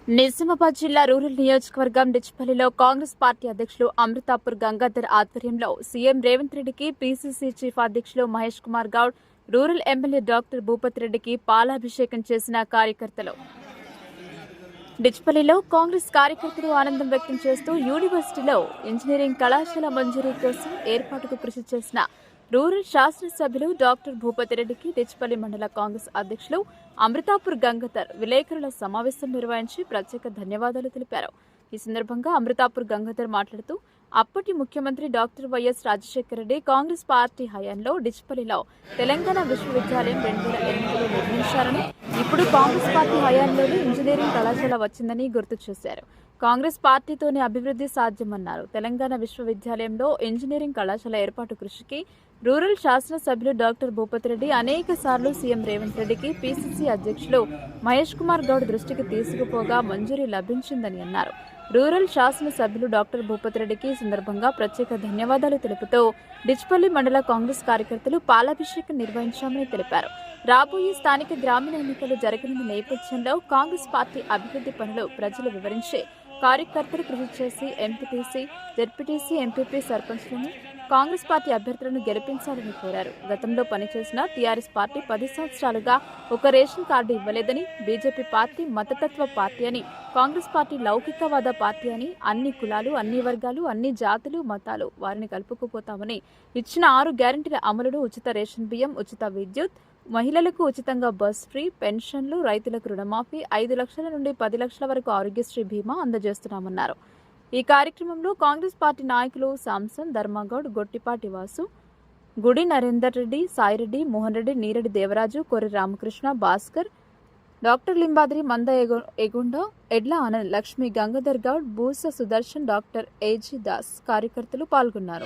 నిజామాబాద్ జిల్లా రూరల్ నియోజకవర్గం డిచ్పల్లిలో కాంగ్రెస్ పార్టీ అధ్యక్షులు అమృతాపూర్ గంగాధర్ ఆధ్వర్యంలో సీఎం రేవంత్ రెడ్డికి పీసీసీ చీఫ్ అధ్యక్షులు Mahesh Kumar Goud, rural MLA doctor Bhupathi రెడ్డికి పాలాభిషేకం చేసిన కార్యకర్తలు. డిచ్పల్లిలో కాంగ్రెస్ కార్యకర్తలు ఆనందం వ్యక్తం చేస్తూ యూనివర్సిటీలో ఇంజనీరింగ్ కళాశాల మంజూరీ కోసం ఏర్పాటుకు కృషి చేసిన రూరల్ శాసనసభ్యులు డాక్టర్ భూపతి రెడ్డికి డిచ్పల్లి మండల కాంగ్రెస్ అధ్యక్షులు అమృతాపూర్ గంగాధర్ విలేకరుల సమావేశం నిర్వహించి ప్రత్యేక ధన్యవాదాలు తెలిపారు. ఈ సందర్భంగా అమృతాపూర్ గంగాధర్ మాట్లాడుతూ అప్పటి ముఖ్యమంత్రి doctor YS Rajasekhara Reddy Congress party హయాంలో డిచ్పల్లిలో తెలంగాణ విశ్వవిద్యాలయం 2008లో నిర్మించారని, ఇప్పుడు కాంగ్రెస్ పార్టీ హయాంలోనే ఇంజనీరింగ్ కళాశాల వచ్చిందని గుర్తు చేశారు. కాంగ్రెస్ పార్టీతోనే అభివృద్ధి సాధ్యమన్నారు. తెలంగాణ విశ్వవిద్యాలయంలో ఇంజనీరింగ్ కళాశాల ఏర్పాటు కృషికి రూరల్ శాసనసభ్యులు డాక్టర్ భూపతి రెడ్డి అనేక సార్లు సీఎం రేవంత్ రెడ్డికి పీసీసీ అధ్యక్షులు మహేష్ కుమార్ గౌడ్ దృష్టికి తీసుకుపోగా మంజూరీ లభించిందని అన్నారు. రూరల్ శాసనసభ్యులు డాక్టర్ భూపతి రెడ్డికి ఈ సందర్భంగా ప్రత్యేక ధన్యవాదాలు తెలుపుతూ డిచ్పల్లి మండల కాంగ్రెస్ కార్యకర్తలు పాలాభిషేకం నిర్వహించామని తెలిపారు. రాబోయే స్థానిక గ్రామీణ ఎన్నికలు జరగనున్న నేపథ్యంలో కాంగ్రెస్ పార్టీ అభివృద్ధి పనులు ప్రజలు వివరించి కార్యకర్తలు కృషి చేసి ఎంపీటీసీ, జెడ్పీటీసీ, ఎంపీపీ, సర్పంచ్లను కాంగ్రెస్ పార్టీ అభ్యర్థులను గెలిపించాలని కోరారు. గతంలో పనిచేసిన టీఆర్ఎస్ పార్టీ 10 సంవత్సరాలుగా ఒక రేషన్ కార్డు ఇవ్వలేదని, బీజేపీ పార్టీ మతతత్వ పార్టీ అని, కాంగ్రెస్ పార్టీ లౌకికవాద పార్టీ అని, అన్ని కులాలు, అన్ని వర్గాలు, అన్ని జాతులు, మతాలు వారిని కలుపుకుపోతామని, ఇచ్చిన 6 గ్యారెంటీల అమలును ఉచిత రేషన్ బియ్యం, ఉచిత విద్యుత్, మహిళలకు ఉచితంగా బస్ ఫ్రీ, పెన్షన్లు, రైతులకు రుణమాఫీ, 5 లక్షల నుండి 10 లక్షల వరకు ఆరోగ్యశ్రీ బీమా అందజేస్తున్నామన్నారు. ఈ కార్యక్రమంలో కాంగ్రెస్ పార్టీ నాయకులు శాంసన్, ధర్మగౌడ్, గొట్టిపాటి వాసు, గుడి నరేందర్ రెడ్డి, సాయిరెడ్డి, మోహన్ రెడ్డి, నీరెడ్డి దేవరాజు, కొర్రి రామకృష్ణ, భాస్కర్, డాక్టర్ లింబాద్రి, మంద ఎగుండ, ఎడ్ల ఆనంద్, లక్ష్మీ, గంగాధర్ గౌడ్, బూస సుదర్శన్, డాక్టర్ ఏజీ దాస్ కార్యకర్తలు పాల్గొన్నారు.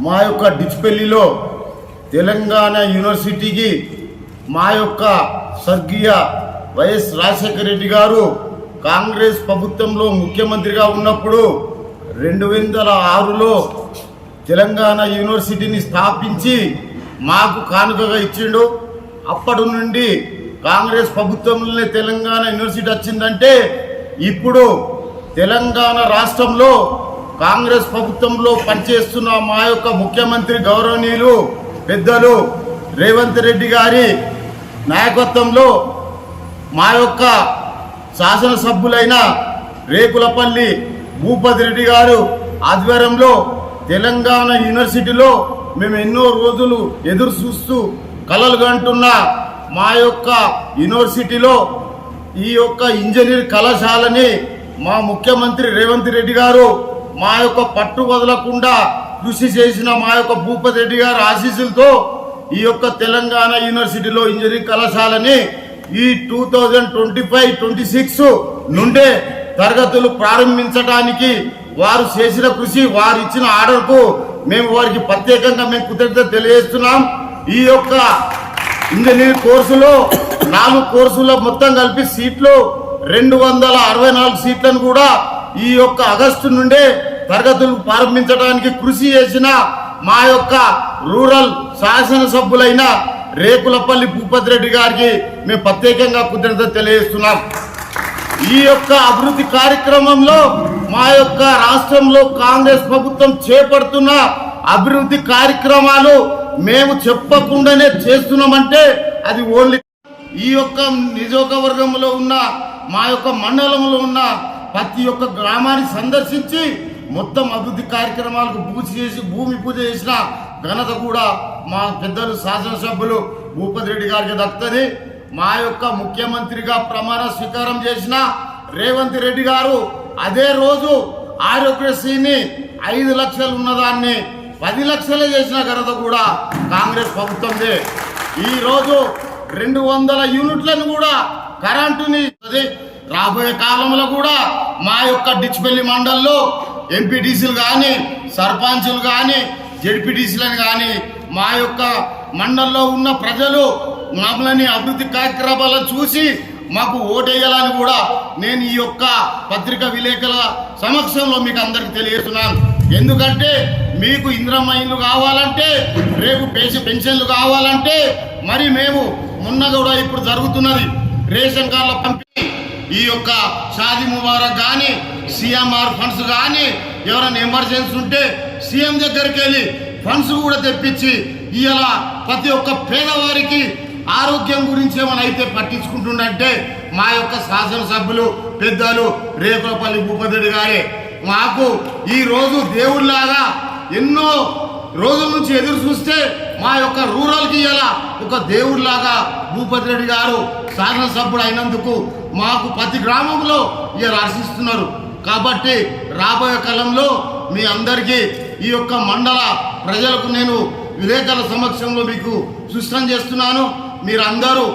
మా యొక్క డిచ్పల్లిలో తెలంగాణ యూనివర్సిటీకి మా యొక్క స్వర్గీయ వైఎస్ రాజశేఖర రెడ్డి గారు కాంగ్రెస్ ప్రభుత్వంలో ముఖ్యమంత్రిగా ఉన్నప్పుడు 2006లో తెలంగాణ యూనివర్సిటీని స్థాపించి మాకు కానుకగా ఇచ్చిండు. అప్పటి నుండి కాంగ్రెస్ ప్రభుత్వంలోనే తెలంగాణ యూనివర్సిటీ వచ్చిందంటే, ఇప్పుడు తెలంగాణ రాష్ట్రంలో కాంగ్రెస్ ప్రభుత్వంలో పనిచేస్తున్న మా యొక్క ముఖ్యమంత్రి గౌరవనీయులు పెద్దలు రేవంత్ రెడ్డి గారి నాయకత్వంలో మా యొక్క శాసనసభ్యులైన రేకులపల్లి భూపతి రెడ్డి గారు ఆధ్వర్యంలో తెలంగాణ యూనివర్సిటీలో మేము ఎన్నో రోజులు ఎదురు చూస్తూ కలలు కంటున్న మా యొక్క యూనివర్సిటీలో ఈ యొక్క ఇంజనీర్ కళాశాలని మా ముఖ్యమంత్రి రేవంత్ రెడ్డి గారు మా యొక్క పట్టు వదలకుండా కృషి చేసిన మా యొక్క భూపతి రెడ్డి గారి ఆశీస్సులతో ఈ యొక్క తెలంగాణ యూనివర్సిటీలో ఇంజనీరింగ్ కళాశాలని ఈ 2025-26 నుండే తరగతులు ప్రారంభించడానికి వారు చేసిన కృషి, వారు ఇచ్చిన ఆర్డర్కు మేము వారికి ప్రత్యేకంగా కృతజ్ఞత తెలియజేస్తున్నాం. ఈ యొక్క ఇంజనీరింగ్ కోర్సులో 4 కోర్సులో మొత్తం కలిపి సీట్లు 264 సీట్లను కూడా ఈ యొక్క ఆగస్టు నుండే తరగతులు ప్రారంభించడానికి కృషి చేసిన మా యొక్క రూరల్ శాసనసభ్యులైన రేకులపల్లి భూపతి రెడ్డి గారికి మేము ప్రత్యేకంగా కృతజ్ఞత తెలియజేస్తున్నాం. ఈ యొక్క అభివృద్ధి కార్యక్రమంలో మా యొక్క రాష్ట్రంలో కాంగ్రెస్ ప్రభుత్వం చేపడుతున్న అభివృద్ధి కార్యక్రమాలు మేము చెప్పకుండానే చేస్తున్నామంటే అది ఓన్లీ ఈ యొక్క నియోజకవర్గంలో ఉన్న మా యొక్క మండలంలో ఉన్న ప్రతి ఒక్క గ్రామాన్ని సందర్శించి మొత్తం అభివృద్ధి కార్యక్రమాలకు భూమి పూజ చేసిన ఘనత కూడా మా పెద్దలు శాసనసభ్యులు భూపతి రెడ్డి గారికి దక్కుతుంది. మా యొక్క ముఖ్యమంత్రిగా ప్రమాణ స్వీకారం చేసిన రేవంత్ రెడ్డి గారు అదే రోజు ఆరోగ్యశ్రీని 5 లక్షలు ఉన్నదాన్ని 10 లక్షలే చేసిన ఘనత కూడా కాంగ్రెస్ ప్రభుత్వందే. ఈరోజు 200 యూనిట్లను కూడా కరెంటుని రాబోయే కాలంలో కూడా మా యొక్క డిచ్పల్లి మండల్లో ఎంపీటీసీలు కానీ, సర్పంచులు కానీ, జెడ్పీటీసీలను కానీ మా యొక్క మండల్లో ఉన్న ప్రజలు మమ్మల్ని అభివృద్ధి కార్యక్రమాలను చూసి మాకు ఓటేయాలని కూడా నేను ఈ యొక్క పత్రికా విలేకరుల సమక్షంలో మీకు అందరికి తెలియజేస్తున్నాను. ఎందుకంటే మీకు ఇంద్రమ్మ ఇల్లు కావాలంటే, రేపు పెన్షన్లు కావాలంటే, మరి మేము మొన్న కూడా ఇప్పుడు జరుగుతున్నది రేషన్ కార్డుల పంపిణీ, ఈ యొక్క షాదీ ముబారక్ కానీ సిఎంఆర్ ఫండ్స్ కానీ ఎవరైనా ఎమర్జెన్సీ ఉంటే సీఎం దగ్గరికి వెళ్ళి ఫండ్స్ కూడా తెప్పించి ఇలా ప్రతి ఒక్క పేదవారికి ఆరోగ్యం గురించి ఏమైనా అయితే పట్టించుకుంటుండంటే మా యొక్క శాసనసభ్యులు పెద్దలు రేకులపల్లి భూపతిరెడ్డి గారే. మాకు ఈ రోజు దేవుళ్లాగా ఎన్నో రోజుల నుంచి ఎదురు చూస్తే మా యొక్క రూరల్కి ఇలా ఒక దేవుడిలాగా భూపతిరెడ్డి గారు శాసనసభ్యుడు అయినందుకు మాకు ప్రతి గ్రామంలో ఇలా హర్షిస్తున్నారు. కాబట్టి రాబోయే కాలంలో మీ అందరికీ ఈ యొక్క మండల ప్రజలకు నేను విలేకరుల సమక్షంలో మీకు సూచన చేస్తున్నాను. మీరందరూ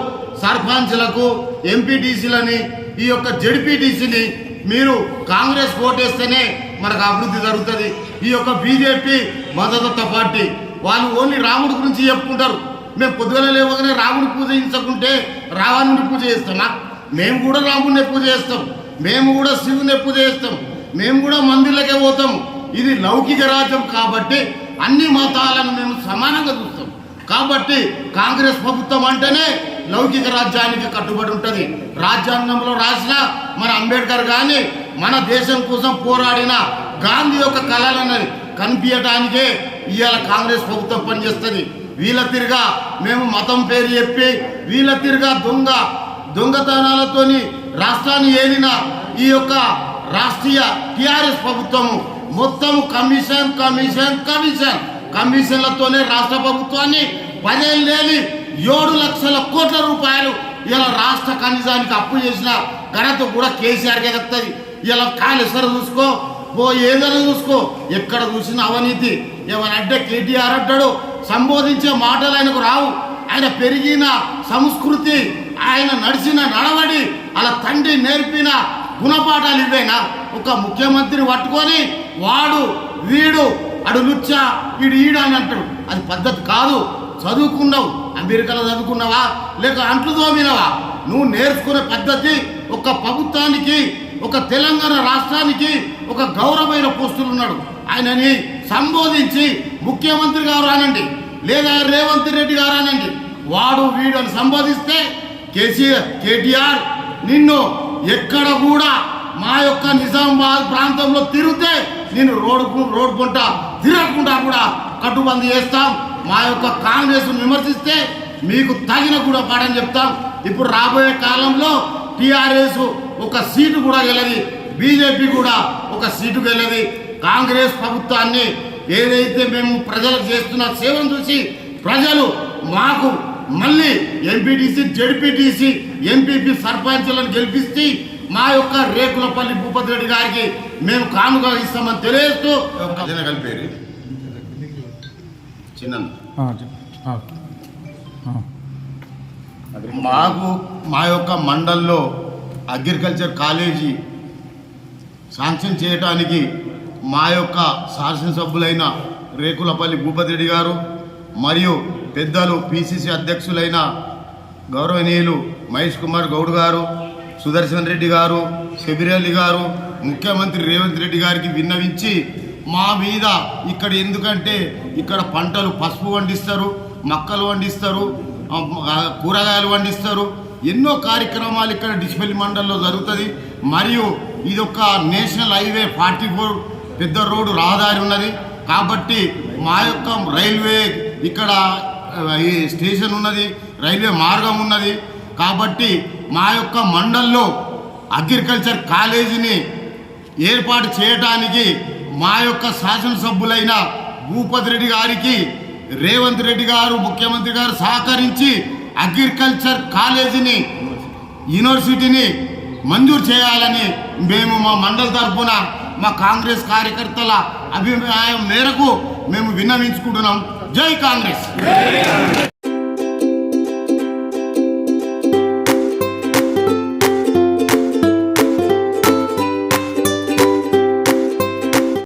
సర్పంచ్లకు ఎంపీటీసీలని ఈ యొక్క జెడ్పీటీసీని మీరు కాంగ్రెస్ ఓటేస్తేనే మనకు అభివృద్ధి జరుగుతుంది. ఈ యొక్క బీజేపీ మద్దతు పార్టీ వాళ్ళు ఓన్లీ రాముడి గురించి చెప్పుకుంటారు. మేము పొద్దుగల లేవగానే రాముడి పూజ చేయించకుంటే రావణుడి పూజ చేస్తామా? మేము కూడా రాముడిని పూజ చేస్తాం, మేము కూడా శివుని పూజ చేస్తాం, మేము కూడా మందిర్లకే పోతాం. ఇది లౌకిక రాజ్యం కాబట్టి అన్ని మతాలను మేము సమానంగా చూస్తాం. కాబట్టి కాంగ్రెస్ ప్రభుత్వం అంటేనే లౌకిక రాజ్యానికి కట్టుబడి ఉంటుంది. రాజ్యాంగంలో రాసిన మన అంబేద్కర్ కానీ మన దేశం కోసం పోరాడిన గాంధీ యొక్క కళలను కనిపించడానికే ఇవాళ కాంగ్రెస్ ప్రభుత్వం పనిచేస్తుంది. వీళ్ళ తిరిగా మేము మతం పేరు చెప్పి వీళ్ళ తిరిగా దొంగతనాలతోని రాష్ట్రాన్ని ఏలిన ఈ యొక్క రాష్ట్రీయ టిఆర్ఎస్ ప్రభుత్వము మొత్తం కమిషన్లతోనే రాష్ట్ర ప్రభుత్వాన్ని 10 ఏళ్ళేలి 7 లక్షల కోట్ల రూపాయలు ఇలా రాష్ట్ర ఖనిజానికి అప్పు చేసిన ఘనత కూడా కేసీఆర్కే దక్కుతుంది. ఇలా కాళేశ్వరం చూసుకో, ఏదైనా చూసుకో, ఎక్కడ చూసిన అవినీతి. ఏమనంటే కేటీఆర్ అంటాడు, సంబోధించే మాటలు ఆయనకు రావు. ఆయన పెరిగిన సంస్కృతి, ఆయన నడిచిన నడవడి, అలా తండ్రి నేర్పిన గుణపాఠాలు ఇవేనా? ఒక ముఖ్యమంత్రిని పట్టుకొని వాడు వీడు అడు లుచ్చా వీడు ఈడు అని అంటాడు. అది పద్ధతి కాదు. చదువుకున్నావు, అమెరికాలో చదువుకున్నావా లేక అంట్లు తోమినవా? నువ్వు నేర్చుకునే పద్ధతి ఒక ప్రభుత్వానికి, ఒక తెలంగాణ రాష్ట్రానికి ఒక గౌరవమైన పోస్టులు ఉన్నాడు. ఆయనని సంబోధించి ముఖ్యమంత్రి గారు అనండి, లేదా రేవంత్ రెడ్డి గారు అనండి, వాడు వీడు అని సంబోధిస్తే కేటీఆర్ నిన్ను ఎక్కడ కూడా మా యొక్క నిజామాబాద్ ప్రాంతంలో తిరిగితే నేను రోడ్డు పొంట తిరగకుండా కూడా కట్టుబంది చేస్తాం. మా యొక్క కాంగ్రెస్ విమర్శిస్తే మీకు తగిన కూడా పాఠం చెప్తాం. ఇప్పుడు రాబోయే కాలంలో టిఆర్ఎస్ ఒక సీటు కూడా గెలది, బీజేపీ కూడా ఒక సీటు గెలది. కాంగ్రెస్ ప్రభుత్వాన్ని ఏదైతే మేము ప్రజలకు చేస్తున్న సేవను చూసి ప్రజలు మాకు మళ్ళీ ఎంపీటీసీ, జెడ్పీటీసీ, ఎంపీపీ సర్పంచ్లను గెలిపిస్తే మా యొక్క రేకులపల్లి భూపతిరెడ్డి గారికి మేము కానుక ఇస్తామని తెలియజేస్తూ కలిపేరు చిన్న మాకు మా యొక్క మండల్లో అగ్రికల్చర్ కాలేజీ శాంక్షన్ చేయడానికి మా యొక్క శాసనసభ్యులైన రేకులపల్లి భూపతిరెడ్డి గారు మరియు పెద్దలు పిసిసి అధ్యక్షులైన గౌరవనీయులు మహేష్ కుమార్ గౌడ్ గారు, సుదర్శన్ రెడ్డి గారు, శబిరెల్లి గారు ముఖ్యమంత్రి రేవంత్ రెడ్డి గారికి విన్నవించి మా మీద ఇక్కడ ఎందుకంటే ఇక్కడ పంటలు పసుపు పండిస్తారు, మక్కలు పండిస్తారు, కూరగాయలు పండిస్తారు, ఎన్నో కార్యక్రమాలు ఇక్కడ డిస్పెల్లి మండలంలో జరుగుతుంది. మరియు ఇదొక నేషనల్ హైవే 44 పెద్ద రోడ్డు రహదారి ఉన్నది. కాబట్టి మా యొక్క రైల్వే ఇక్కడ ఈ స్టేషన్ ఉన్నది, రైల్వే మార్గం ఉన్నది. కాబట్టి మా యొక్క మండల్లో అగ్రికల్చర్ కాలేజీని ఏర్పాటు చేయడానికి మా యొక్క శాసనసభ్యులైన భూపతిరెడ్డి గారికి రేవంత్ రెడ్డి గారు ముఖ్యమంత్రి గారు సహకరించి అగ్రికల్చర్ కాలేజీని, యూనివర్సిటీని మంజూరు చేయాలని మేము మా మండల తరఫున మా కాంగ్రెస్ కార్యకర్తల అభిప్రాయం మేరకు మేము విన్నవించుకుంటున్నాం. జై కాంగ్రెస్.